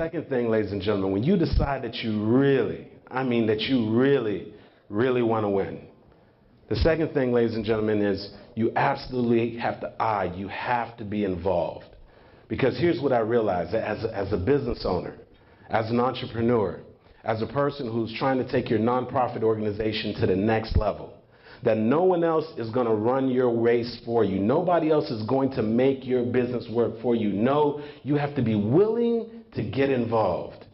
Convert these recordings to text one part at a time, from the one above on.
second thing, ladies and gentlemen, when you decide that you really, really want to win, the second thing, ladies and gentlemen, is you absolutely have to be involved. Because here's what I realized as a business owner, as an entrepreneur, as a person who's trying to take your nonprofit organization to the next level, that no one else is going to run your race for you. Nobody else is going to make your business work for you. No, you have to be willing to get involved.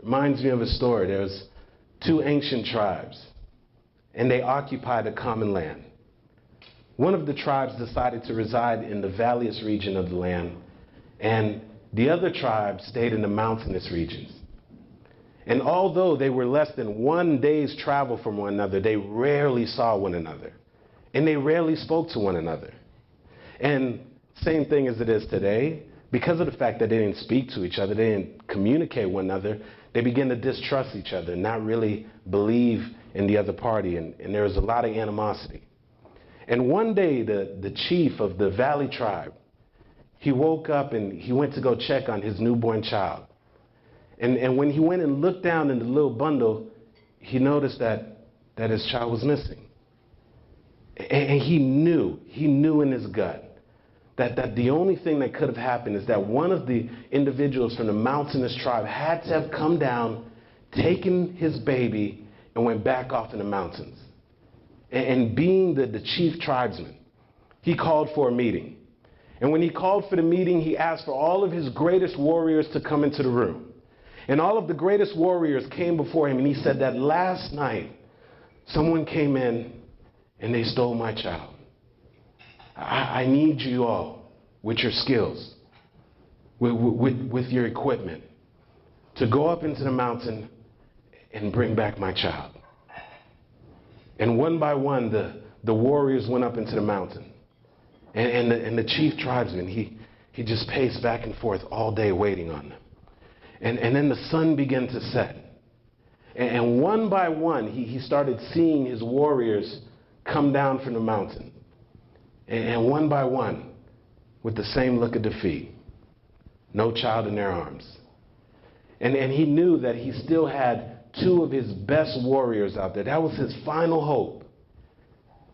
Reminds me of a story. There's two ancient tribes, and they occupied a common land. One of the tribes decided to reside in the valleyous region of the land, and the other tribe stayed in the mountainous regions. And although they were less than 1 day's travel from one another, they rarely saw one another, and they rarely spoke to one another. And same thing as it is today, because of the fact that they didn't speak to each other, they didn't communicate with one another, they began to distrust each other, not really believe in the other party, and there was a lot of animosity. And one day, the chief of the valley tribe, he woke up and he went to go check on his newborn child. And when he went and looked down in the little bundle, he noticed that his child was missing. And he knew in his gut that the only thing that could have happened is that one of the individuals from the mountainous tribe had to have come down, taken his baby, and went back off in the mountains. And being the chief tribesman, he called for a meeting. And when he called for the meeting, he asked for all of his greatest warriors to come into the room. And all of the greatest warriors came before him, and he said that last night, someone came in and they stole my child. I need you all, with your skills, with your equipment, to go up into the mountain and bring back my child. And one by one, the warriors went up into the mountain. And the chief tribesman, he just paced back and forth all day waiting on them. And then the sun began to set. And one by one, he started seeing his warriors come down from the mountain. And one by one, with the same look of defeat, no child in their arms. And he knew that he still had two of his best warriors out there. That was his final hope.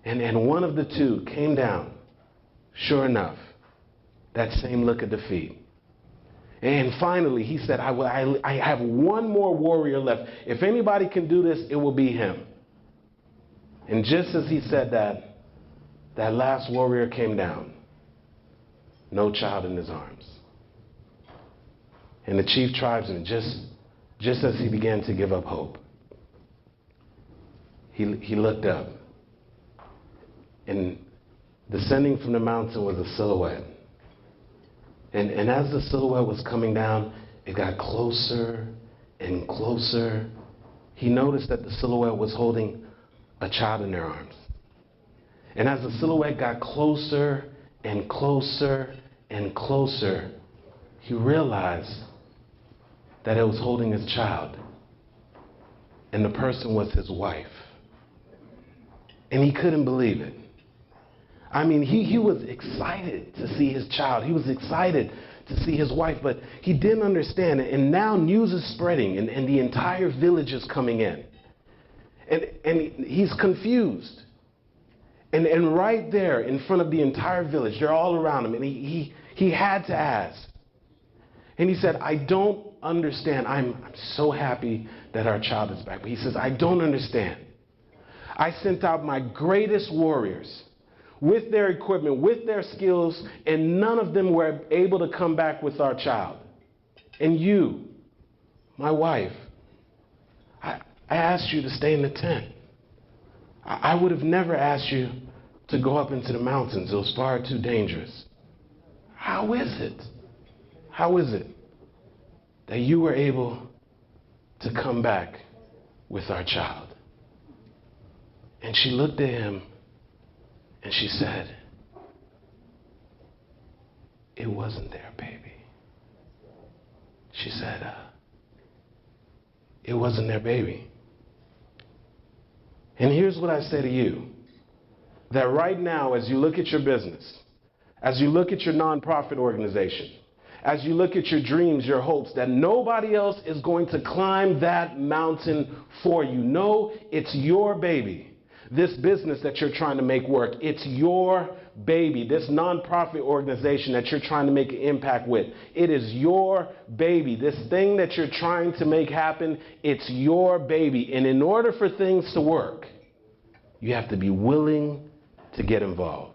And one of the two came down, sure enough, that same look of defeat. And finally, he said, I have one more warrior left. If anybody can do this, it will be him. And just as he said that last warrior came down, no child in his arms. And the chief tribesman, just as he began to give up hope, he looked up. And descending from the mountain was a silhouette. And as the silhouette was coming down, it got closer and closer. He noticed that the silhouette was holding a child in their arms. And as the silhouette got closer and closer and closer, he realized that it was holding his child. And the person was his wife. And he couldn't believe it. I mean, he was excited to see his child. He was excited to see his wife, but he didn't understand it. And now news is spreading, and the entire village is coming in. And he's confused. And right there in front of the entire village, they're all around him, and he had to ask. And he said, I don't understand. I'm so happy that our child is back. But he says, I don't understand. I sent out my greatest warriors with their equipment, with their skills, and none of them were able to come back with our child. And you, my wife, I asked you to stay in the tent. I would have never asked you to go up into the mountains. It was far too dangerous. How is it that you were able to come back with our child? And she looked at him and she said, it wasn't their baby. She said, it wasn't their baby. And here's what I say to you, that right now, as you look at your business, as you look at your nonprofit organization, as you look at your dreams, your hopes, that nobody else is going to climb that mountain for you. No, it's your baby. This business that you're trying to make work, it's your baby. This nonprofit organization that you're trying to make an impact with, it is your baby. This thing that you're trying to make happen, it's your baby. And in order for things to work, you have to be willing to get involved.